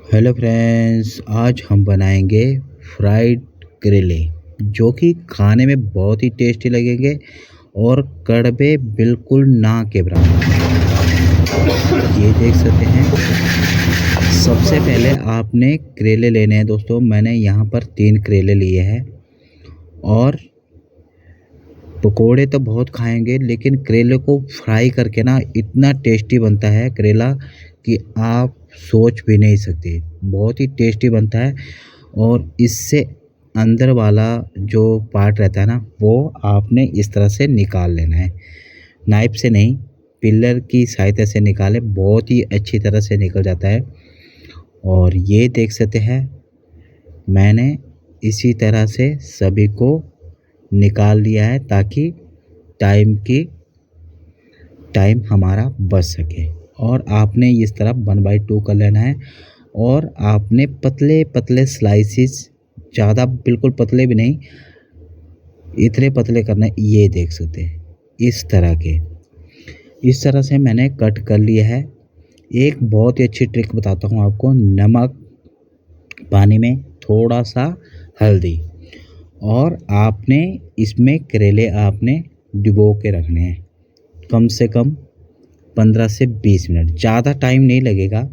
Hello friends, आज हम बनाएंगे फ्राइड करेले जो कि खाने में बहुत ही टेस्टी लगेंगे और कड़वे बिल्कुल ना के बराबर। ये देख सकते हैं। सबसे पहले आपने करेले लेने हैं दोस्तों। मैंने यहाँ पर 3 करेले लिए हैं और पकोड़े तो बहुत खाएंगे, लेकिन करेले को फ्राई करके ना इतना टेस्टी बनता है करेला कि आप सोच भी नहीं सकते। बहुत ही टेस्टी बनता है और इससे अंदर वाला जो पार्ट रहता है ना, वो आपने इस तरह से निकाल लेना है, नाइफ से नहीं, पिलर की सहायता से निकालें। बहुत ही अच्छी तरह से निकल जाता है। और ये देख सकते हैं, मैंने इसी तरह से सभी को निकाल लिया है ताकि टाइम हमारा बच सके। और आपने इस तरह 1/2 कर लेना है और आपने पतले पतले स्लाइसिस, ज़्यादा बिल्कुल पतले भी नहीं, इतने पतले करना है। ये देख सकते हैं इस तरह से मैंने कट कर लिया है। एक बहुत ही अच्छी ट्रिक बताता हूँ आपको। नमक पानी में थोड़ा सा हल्दी, और आपने इसमें करेले आपने डुबो के रखने हैं कम से कम 15 से 20 मिनट, ज़्यादा टाइम नहीं लगेगा।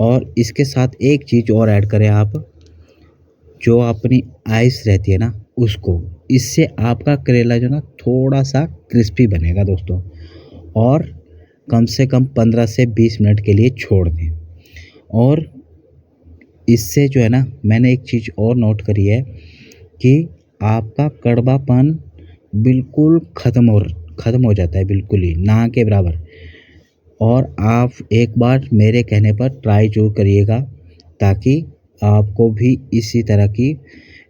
और इसके साथ एक चीज़ और ऐड करें आप, जो अपनी आइस रहती है ना उसको, इससे आपका करेला जो ना थोड़ा सा क्रिस्पी बनेगा दोस्तों। और कम से कम 15 से 20 मिनट के लिए छोड़ दें। और इससे जो है ना, मैंने एक चीज़ और नोट करी है कि आपका कड़वापन बिल्कुल ख़त्म हो जाता है, बिल्कुल ही ना के बराबर। और आप एक बार मेरे कहने पर ट्राई ज़रूर करिएगा ताकि आपको भी इसी तरह की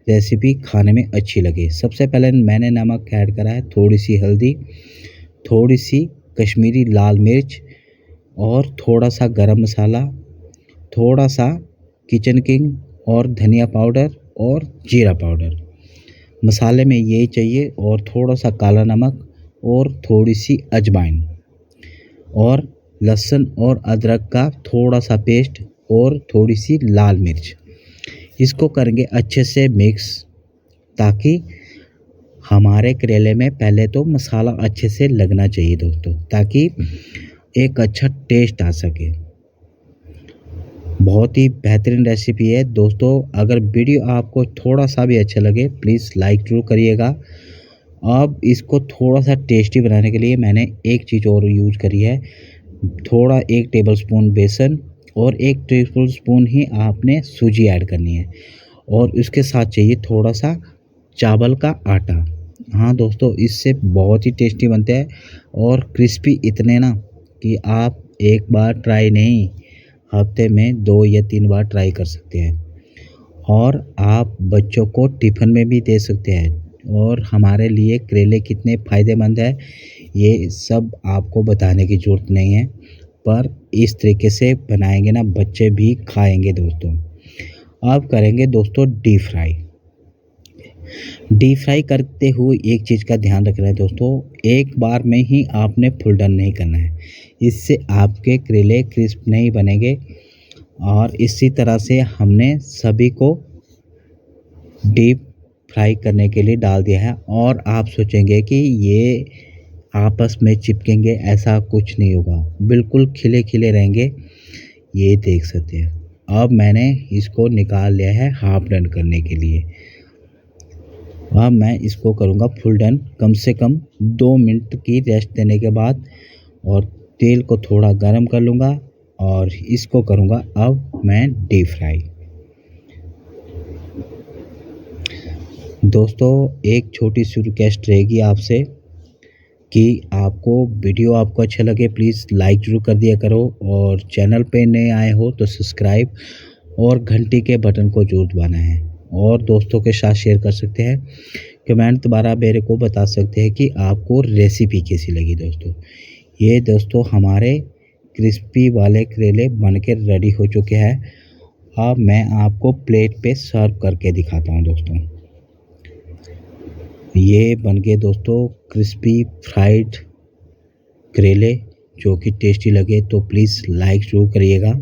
रेसिपी खाने में अच्छी लगे। सबसे पहले मैंने नमक ऐड करा है, थोड़ी सी हल्दी, थोड़ी सी कश्मीरी लाल मिर्च और थोड़ा सा गरम मसाला, थोड़ा सा किचन किंग और धनिया पाउडर और जीरा पाउडर। मसाले में यही चाहिए, और थोड़ा सा काला नमक और थोड़ी सी अजवाइन और लहसुन और अदरक का थोड़ा सा पेस्ट और थोड़ी सी लाल मिर्च। इसको करेंगे अच्छे से मिक्स, ताकि हमारे करेले में पहले तो मसाला अच्छे से लगना चाहिए दोस्तों, ताकि एक अच्छा टेस्ट आ सके। बहुत ही बेहतरीन रेसिपी है दोस्तों। अगर वीडियो आपको थोड़ा सा भी अच्छा लगे प्लीज़ लाइक ज़रूर करिएगा। अब इसको थोड़ा सा टेस्टी बनाने के लिए मैंने एक चीज़ और यूज़ करी है। थोड़ा 1 टेबलस्पून बेसन और 1 टेबलस्पून ही आपने सूजी ऐड करनी है, और उसके साथ चाहिए थोड़ा सा चावल का आटा। हाँ दोस्तों, इससे बहुत ही टेस्टी बनते हैं और क्रिस्पी इतने ना कि आप एक बार ट्राई नहीं, हफ्ते में 2 या 3 बार ट्राई कर सकते हैं। और आप बच्चों को टिफ़िन में भी दे सकते हैं। और हमारे लिए करेले कितने फ़ायदेमंद है ये सब आपको बताने की ज़रूरत नहीं है, पर इस तरीके से बनाएंगे ना बच्चे भी खाएंगे दोस्तों। अब करेंगे दोस्तों डीप फ्राई। डीप फ्राई करते हुए एक चीज़ का ध्यान रखना है दोस्तों, एक बार में ही आपने फुल डन नहीं करना है, इससे आपके करेले क्रिस्प नहीं बनेंगे। और इसी तरह से हमने सभी को डीप फ्राई करने के लिए डाल दिया है। और आप सोचेंगे कि ये आपस में चिपकेंगे, ऐसा कुछ नहीं होगा, बिल्कुल खिले खिले रहेंगे। ये देख सकते हैं। अब मैंने इसको निकाल लिया है हाफ डन करने के लिए। अब मैं इसको करूँगा फुल डन कम से कम 2 मिनट की रेस्ट देने के बाद, और तेल को थोड़ा गर्म कर लूँगा और इसको करूँगा अब मैं डीप फ्राई। दोस्तों, एक छोटी सी रिक्वेस्ट रहेगी आपसे कि वीडियो आपको अच्छा लगे प्लीज़ लाइक ज़रूर कर दिया करो, और चैनल पे नए आए हो तो सब्सक्राइब और घंटी के बटन को ज़रूर दबाना है। और दोस्तों के साथ शेयर कर सकते हैं। कमेंट द्वारा मेरे को बता सकते हैं कि आपको रेसिपी कैसी लगी दोस्तों। ये दोस्तों हमारे क्रिस्पी वाले करेले बनके रेडी हो चुके हैं। अब मैं आपको प्लेट पे सर्व करके दिखाता हूँ दोस्तों। ये बन गए दोस्तों क्रिस्पी फ्राइड करेले, जो कि टेस्टी लगे तो प्लीज़ लाइक ज़रूर करिएगा।